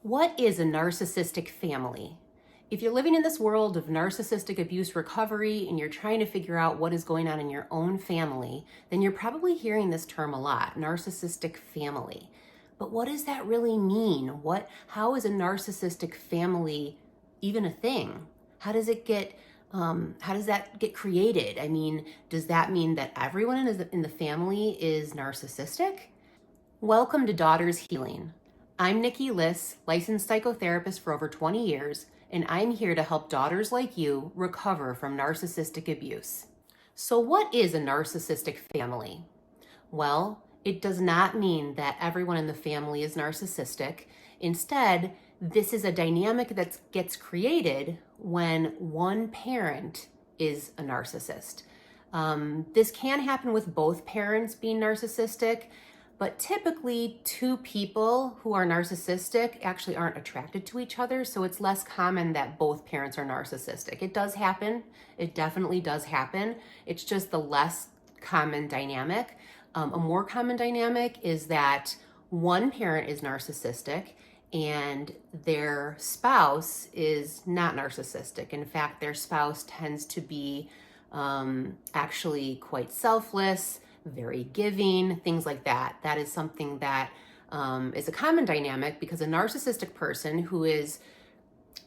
What is a narcissistic family? If you're living in this world of narcissistic abuse recovery and you're trying to figure out what is going on in your own family, then you're probably hearing this term a lot, narcissistic family. But what does that really mean? How is a narcissistic family even a thing? How does that get created? I mean, does that mean that everyone in the family is narcissistic? Welcome to Daughters Healing. I'm Nikki Liss, licensed psychotherapist for over 20 years, and I'm here to help daughters like you recover from narcissistic abuse. So what is a narcissistic family? Well, it does not mean that everyone in the family is narcissistic. Instead, this is a dynamic that gets created when one parent is a narcissist. This can happen with both parents being narcissistic, but typically two people who are narcissistic actually aren't attracted to each other, so it's less common that both parents are narcissistic. It does happen. It definitely does happen. It's just the less common dynamic. A more common dynamic is that one parent is narcissistic and their spouse is not narcissistic. In fact, their spouse tends to be actually quite selfless, very giving, things like that. That is something that is a common dynamic because a narcissistic person who is,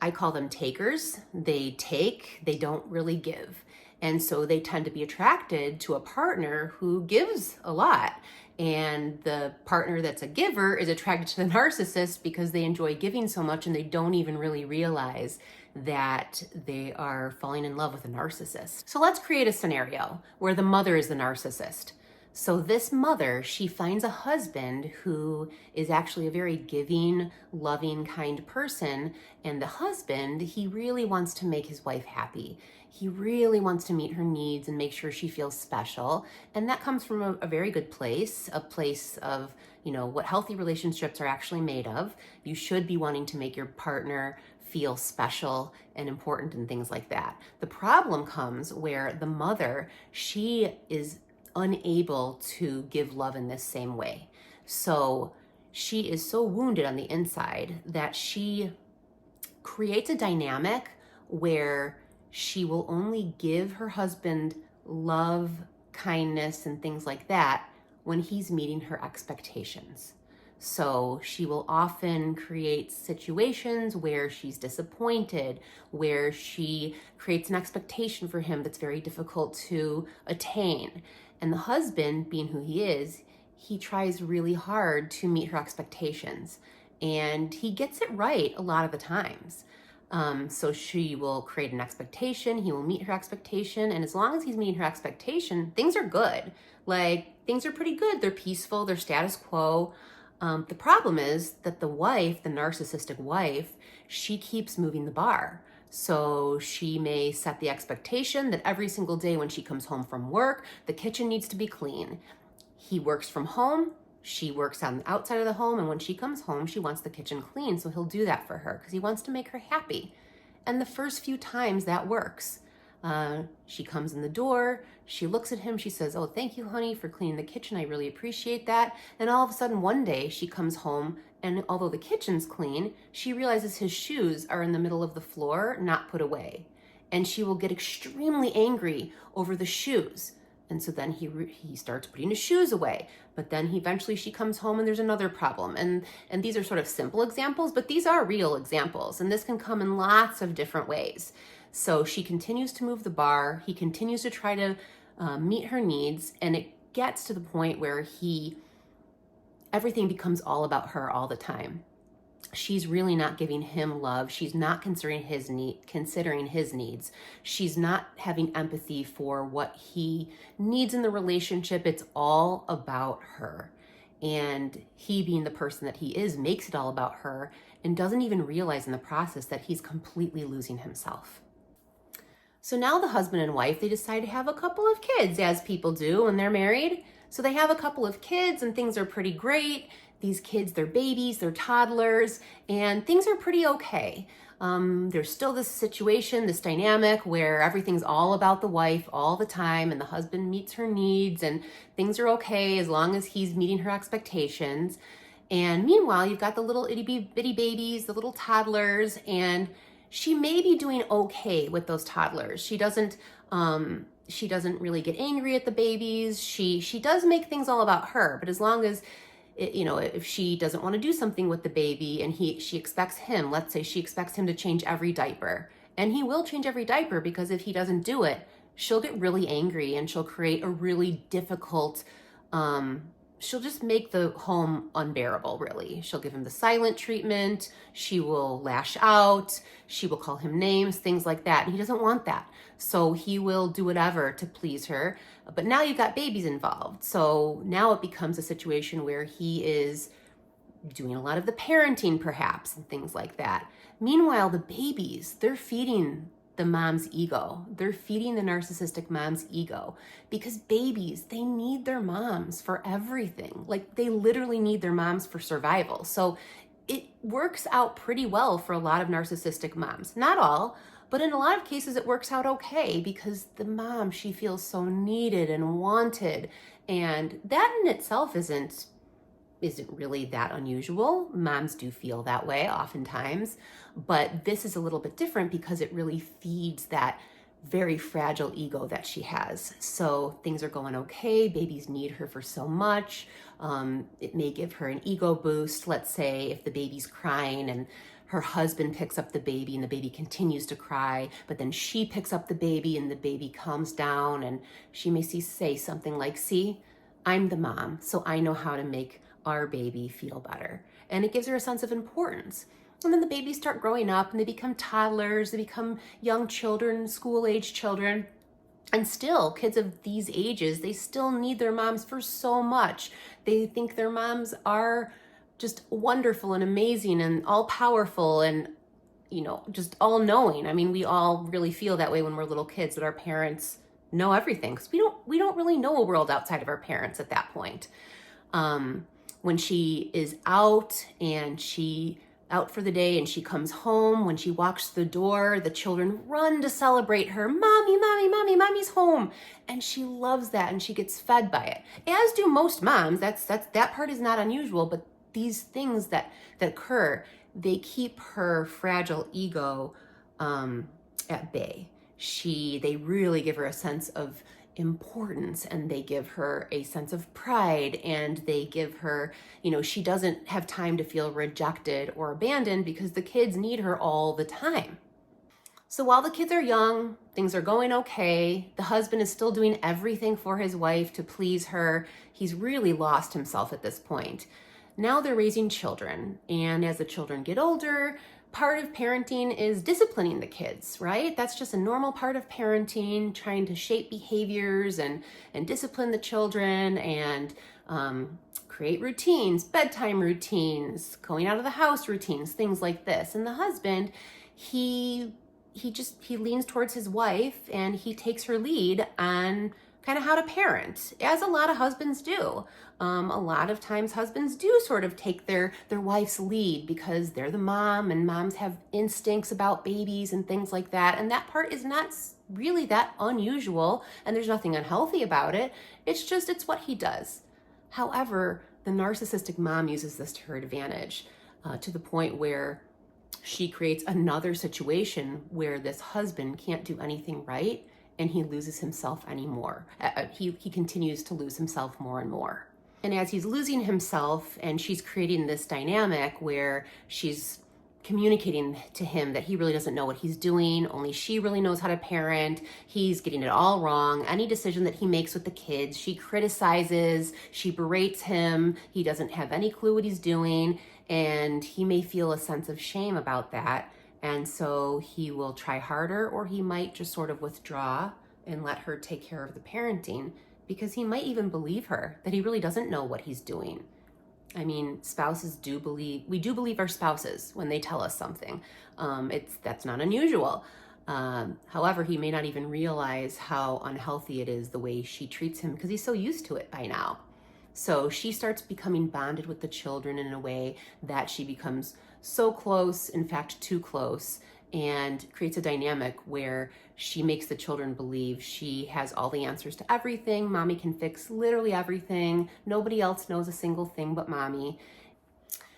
I call them takers, they take, they don't really give. And so they tend to be attracted to a partner who gives a lot. And the partner that's a giver is attracted to the narcissist because they enjoy giving so much and they don't even really realize that they are falling in love with a narcissist. So let's create a scenario where the mother is the narcissist. So this mother, she finds a husband who is actually a very giving, loving, kind person. And the husband, he really wants to make his wife happy. He really wants to meet her needs and make sure she feels special. And that comes from a very good place, a place of, what healthy relationships are actually made of. You should be wanting to make your partner feel special and important and things like that. The problem comes where the mother, she is unable to give love in this same way. So she is so wounded on the inside that she creates a dynamic where she will only give her husband love, kindness, and things like that when he's meeting her expectations. So she will often create situations where she's disappointed, where she creates an expectation for him that's very difficult to attain. And the husband, being who he is, he tries really hard to meet her expectations. And he gets it right a lot of the times. So she will create an expectation, he will meet her expectation, and as long as he's meeting her expectation, things are good. Things are pretty good, they're peaceful, they're status quo. The problem is that the wife, the narcissistic wife, she keeps moving the bar. So she may set the expectation that every single day when she comes home from work, the kitchen needs to be clean. He works from home, she works on the outside of the home, and when she comes home, she wants the kitchen clean, so he'll do that for her because he wants to make her happy. And the first few times that works. She comes in the door, she looks at him, she says, "Oh, thank you, honey, for cleaning the kitchen. I really appreciate that." And all of a sudden, one day, she comes home, and although the kitchen's clean, she realizes his shoes are in the middle of the floor, not put away. And she will get extremely angry over the shoes. And so then he starts putting his shoes away. But then eventually she comes home and there's another problem. And these are sort of simple examples, but these are real examples. And this can come in lots of different ways. So she continues to move the bar. He continues to try to meet her needs. And it gets to the point where everything becomes all about her all the time. She's really not giving him love. She's not considering his needs. She's not having empathy for what he needs in the relationship. It's all about her. And he, being the person that he is, makes it all about her and doesn't even realize in the process that he's completely losing himself. So now the husband and wife, they decide to have a couple of kids, as people do when they're married. So they have a couple of kids and things are pretty great. These kids, they're babies, they're toddlers, and things are pretty okay. There's still this situation, this dynamic where everything's all about the wife all the time and the husband meets her needs and things are okay as long as he's meeting her expectations. And meanwhile, you've got the little itty bitty babies, the little toddlers, and she may be doing okay with those toddlers. She doesn't really get angry at the babies. She does make things all about her, but as long as if she doesn't want to do something with the baby and she expects him, let's say she expects him to change every diaper, and he will change every diaper, because if he doesn't do it, she'll get really angry and she'll create a really difficult, she'll just make the home unbearable, really. She'll give him the silent treatment. She will lash out. She will call him names, things like that. And he doesn't want that. So he will do whatever to please her. But now you've got babies involved. So now it becomes a situation where he is doing a lot of the parenting, perhaps, and things like that. Meanwhile, the babies, they're feeding the mom's ego. They're feeding the narcissistic mom's ego, because babies, they need their moms for everything. Like, they literally need their moms for survival. So it works out pretty well for a lot of narcissistic moms. Not all, but in a lot of cases it works out okay, because the mom, she feels so needed and wanted. And that in itself isn't really that unusual. Moms do feel that way oftentimes, but this is a little bit different because it really feeds that very fragile ego that she has. So things are going okay. Babies need her for so much. It may give her an ego boost. Let's say if the baby's crying and her husband picks up the baby and the baby continues to cry, but then she picks up the baby and the baby calms down, and she may say something like, "See, I'm the mom, so I know how to make our baby feel better." And it gives her a sense of importance. And then the babies start growing up and they become toddlers, they become young children, school-age children. And still, kids of these ages, they still need their moms for so much. They think their moms are just wonderful and amazing and all-powerful and, just all-knowing. I mean, we all really feel that way when we're little kids, that our parents know everything, because we don't really know a world outside of our parents at that point. When she is out for the day and she comes home, when she walks through the door, the children run to celebrate her. "Mommy, mommy, mommy, mommy's home." And she loves that and she gets fed by it. As do most moms. That part is not unusual, but these things that occur, they keep her fragile ego at bay. They really give her a sense of importance, and they give her a sense of pride, and they give her, she doesn't have time to feel rejected or abandoned, because the kids need her all the time. So while the kids are young, things are going okay. The husband is still doing everything for his wife to please her. He's really lost himself at this point. Now they're raising children, and as the children get older, part of parenting is disciplining the kids, right? That's just a normal part of parenting, trying to shape behaviors and discipline the children and create routines, bedtime routines, going out of the house routines, things like this. And the husband, he leans towards his wife and he takes her lead on kind of how to parent, as a lot of husbands do. A lot of times husbands do sort of take their wife's lead, because they're the mom, and moms have instincts about babies and things like that. And that part is not really that unusual, and there's nothing unhealthy about it. It's what he does. However, the narcissistic mom uses this to her advantage, to the point where she creates another situation where this husband can't do anything right, and he loses himself anymore. He continues to lose himself more and more. And as he's losing himself, and she's creating this dynamic where she's communicating to him that he really doesn't know what he's doing, only she really knows how to parent, he's getting it all wrong. Any decision that he makes with the kids, she criticizes, she berates him, he doesn't have any clue what he's doing, and he may feel a sense of shame about that. And so he will try harder, or he might just sort of withdraw and let her take care of the parenting, because he might even believe her that he really doesn't know what he's doing. I mean, we do believe our spouses when they tell us something. That's not unusual. However, he may not even realize how unhealthy it is the way she treats him, because he's so used to it by now. So she starts becoming bonded with the children in a way that she becomes so close, in fact, too close, and creates a dynamic where she makes the children believe she has all the answers to everything. Mommy can fix literally everything. Nobody else knows a single thing but mommy.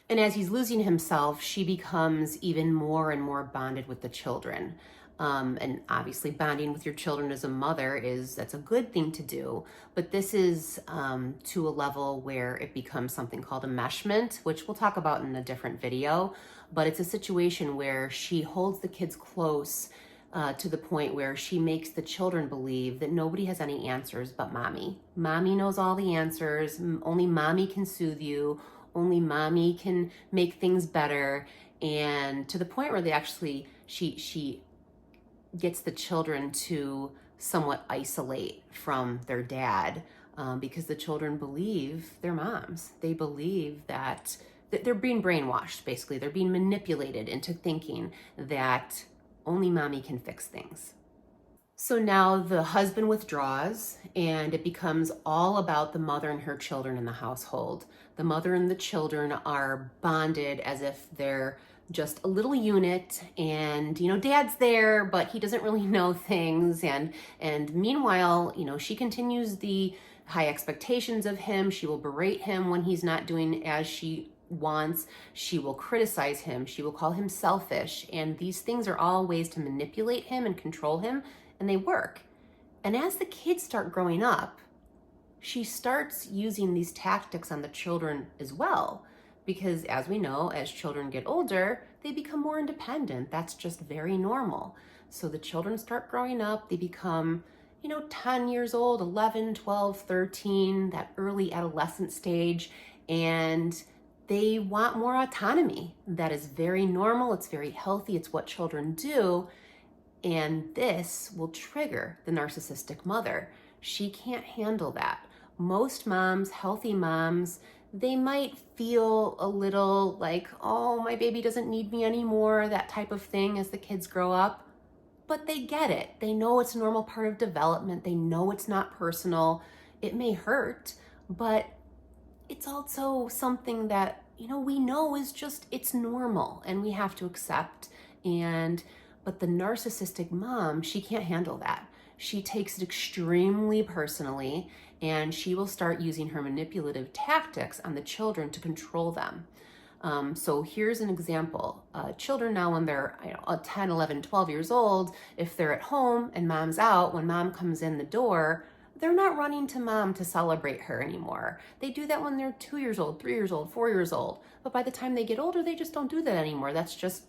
And as he's losing himself, she becomes even more and more bonded with the children. And obviously bonding with your children as a mother that's a good thing to do. But this is to a level where it becomes something called enmeshment, which we'll talk about in a different video. But it's a situation where she holds the kids close to the point where she makes the children believe that nobody has any answers but mommy. Mommy knows all the answers. Only mommy can soothe you. Only mommy can make things better. And to the point where she gets the children to somewhat isolate from their dad because the children believe their moms. They believe that they're being brainwashed, basically. They're being manipulated into thinking that only mommy can fix things. So now the husband withdraws and it becomes all about the mother and her children in the household. The mother and the children are bonded as if they're just a little unit, and dad's there, but he doesn't really know things, and meanwhile, she continues the high expectations of him. She will berate him when he's not doing as she wants. She will criticize him. She will call him selfish, and these things are all ways to manipulate him and control him, and they work. And as the kids start growing up, she starts using these tactics on the children as well. Because as we know, as children get older, they become more independent. That's just very normal. So the children start growing up, they become, 10 years old, 11, 12, 13, that early adolescent stage, and they want more autonomy. That is very normal, it's very healthy, it's what children do, and this will trigger the narcissistic mother. She can't handle that. Most moms, healthy moms, they might feel a little like, oh, my baby doesn't need me anymore, that type of thing as the kids grow up. But they get it. They know it's a normal part of development. They know it's not personal. It may hurt, but it's also something that, we know is just, it's normal and we have to accept. But the narcissistic mom, she can't handle that. She takes it extremely personally, and she will start using her manipulative tactics on the children to control them. So here's an example. Children now when they're 10, 11, 12 years old, if they're at home and mom's out, when mom comes in the door, they're not running to mom to celebrate her anymore. They do that when they're 2 years old, 3 years old, 4 years old. But by the time they get older, they just don't do that anymore. That's just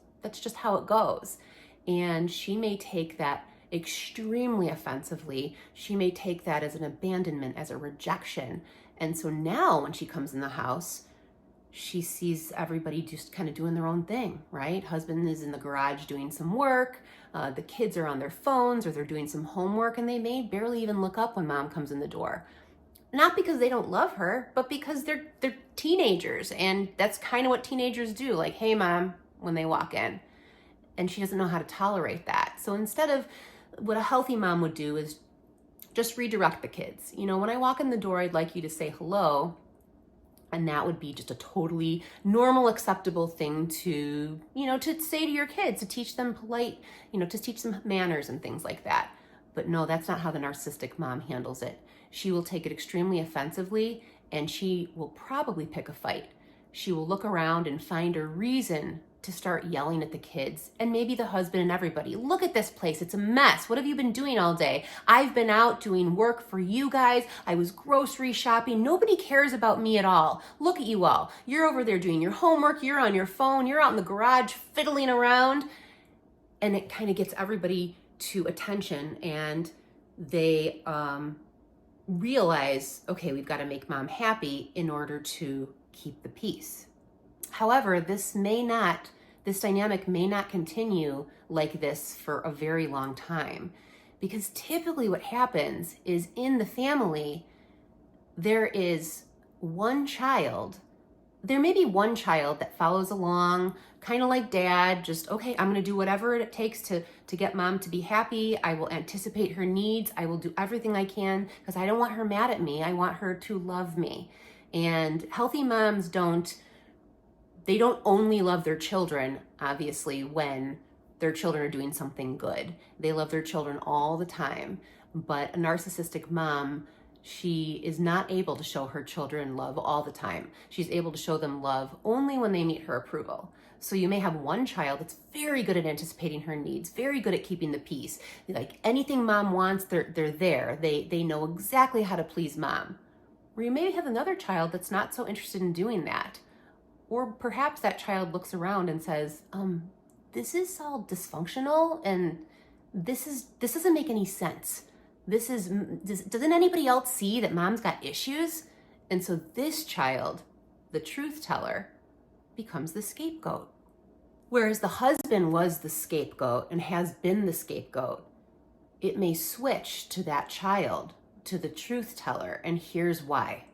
how it goes. And she may take that extremely offensively. She may take that as an abandonment, as a rejection. And so now when she comes in the house, she sees everybody just kind of doing their own thing, right? Husband is in the garage doing some work. The kids are on their phones or they're doing some homework, and they may barely even look up when mom comes in the door. Not because they don't love her, but because they're teenagers, and that's kind of what teenagers do. Like, hey, mom, when they walk in. And she doesn't know how to tolerate that. So instead of what a healthy mom would do is just redirect the kids. When I walk in the door, I'd like you to say hello. And that would be just a totally normal, acceptable thing to say to your kids, to teach them to teach them manners and things like that. But no, that's not how the narcissistic mom handles it. She will take it extremely offensively, and she will probably pick a fight. She will look around and find a reason to start yelling at the kids and maybe the husband and everybody. Look at this place. It's a mess. What have you been doing all day? I've been out doing work for you guys. I was grocery shopping. Nobody cares about me at all. Look at you all. You're over there doing your homework. You're on your phone. You're out in the garage fiddling around. And it kind of gets everybody to attention, and they realize, okay, we've got to make mom happy in order to keep the peace. However, this dynamic may not continue like this for a very long time, because typically what happens is in the family, there may be one child that follows along, kind of like dad, just, okay, I'm going to do whatever it takes to get mom to be happy. I will anticipate her needs. I will do everything I can because I don't want her mad at me. I want her to love me. And healthy moms don't only love their children, obviously, when their children are doing something good. They love their children all the time. But a narcissistic mom, She is not able to show her children love all the time. She's able to show them love only when they meet her approval. So you may have one child that's very good at anticipating her needs, very good at keeping the peace. Like anything mom wants, they're there. They know exactly how to please mom. Or you may have another child that's not so interested in doing that. Or perhaps that child looks around and says, this is all dysfunctional and this doesn't make any sense. Doesn't anybody else see that mom's got issues? And so this child, the truth teller, becomes the scapegoat. Whereas the husband was the scapegoat and has been the scapegoat, it may switch to that child, to the truth teller, and here's why.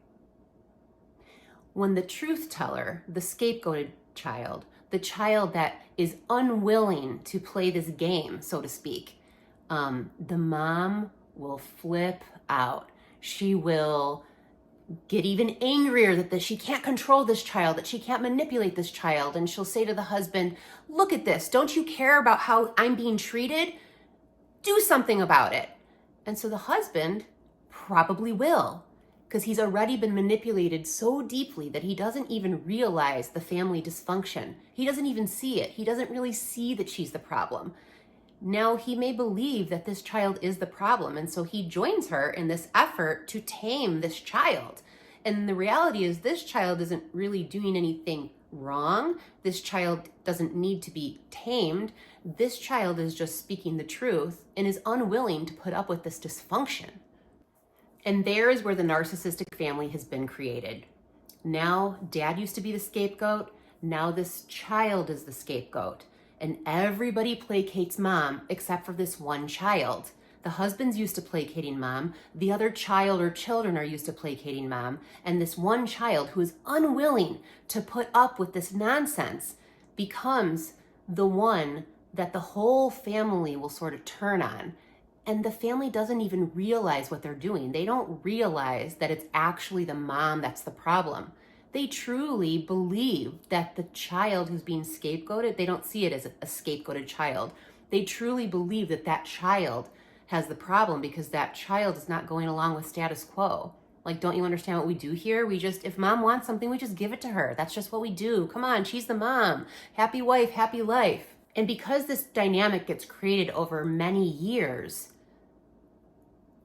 When the truth teller, the scapegoated child, the child that is unwilling to play this game, so to speak, the mom will flip out. She will get even angrier that she can't control this child, that she can't manipulate this child. And she'll say to the husband, look at this. Don't you care about how I'm being treated? Do something about it. And so the husband probably will, because he's already been manipulated so deeply that he doesn't even realize the family dysfunction. He doesn't even see it. He doesn't really see that she's the problem. Now he may believe that this child is the problem, and so he joins her in this effort to tame this child. And the reality is this child isn't really doing anything wrong. This child doesn't need to be tamed. This child is just speaking the truth and is unwilling to put up with this dysfunction. And there is where the narcissistic family has been created. Now dad used to be the scapegoat. Now this child is the scapegoat. And everybody placates mom except for this one child. The husband's used to placating mom. The other child or children are used to placating mom. And this one child who is unwilling to put up with this nonsense becomes the one that the whole family will sort of turn on. And the family doesn't even realize what they're doing. They don't realize that it's actually the mom that's the problem. They truly believe that the child who's being scapegoated, they don't see it as a scapegoated child. They truly believe that that child has the problem because that child is not going along with status quo. Like, don't you understand what we do here? If mom wants something, we just give it to her. That's just what we do. Come on, she's the mom. Happy wife, happy life. And because this dynamic gets created over many years,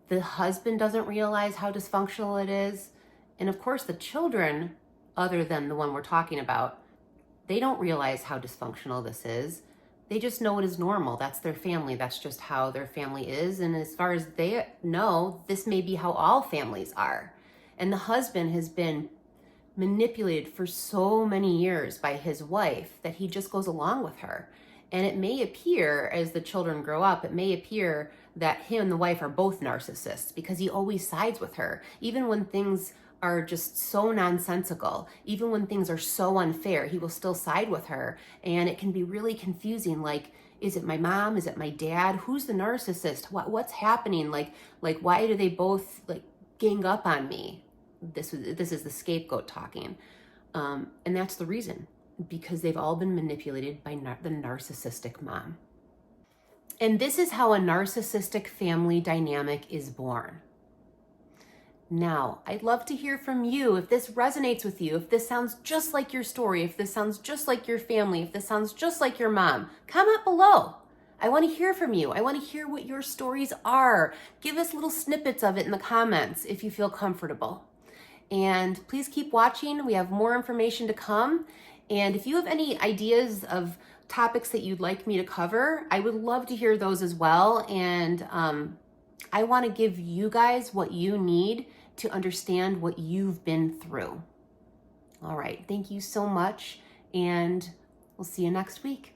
the husband doesn't realize how dysfunctional it is. And of course, the children, other than the one we're talking about, they don't realize how dysfunctional this is. They just know it is normal. That's their family. That's just how their family is. And as far as they know, this may be how all families are. And the husband has been manipulated for so many years by his wife that he just goes along with her. And it may appear, as the children grow up, it may appear that him and the wife are both narcissists because he always sides with her. Even when things are just so nonsensical, even when things are so unfair, he will still side with her. And it can be really confusing. Like, is it my mom? Is it my dad? Who's the narcissist? What's happening? Like why do they both gang up on me? This is the scapegoat talking. And that's the reason, because they've all been manipulated by the narcissistic mom. And this is how a narcissistic family dynamic is born. Now, I'd love to hear from you if this resonates with you, if this sounds just like your story, if this sounds just like your family, if this sounds just like your mom. Comment below. I want to hear from you. I want to hear what your stories are. Give us little snippets of it in the comments if you feel comfortable. And please keep watching. We have more information to come. And if you have any ideas of topics that you'd like me to cover, I would love to hear those as well. And I want to give you guys what you need to understand what you've been through. All right. Thank you so much. And we'll see you next week.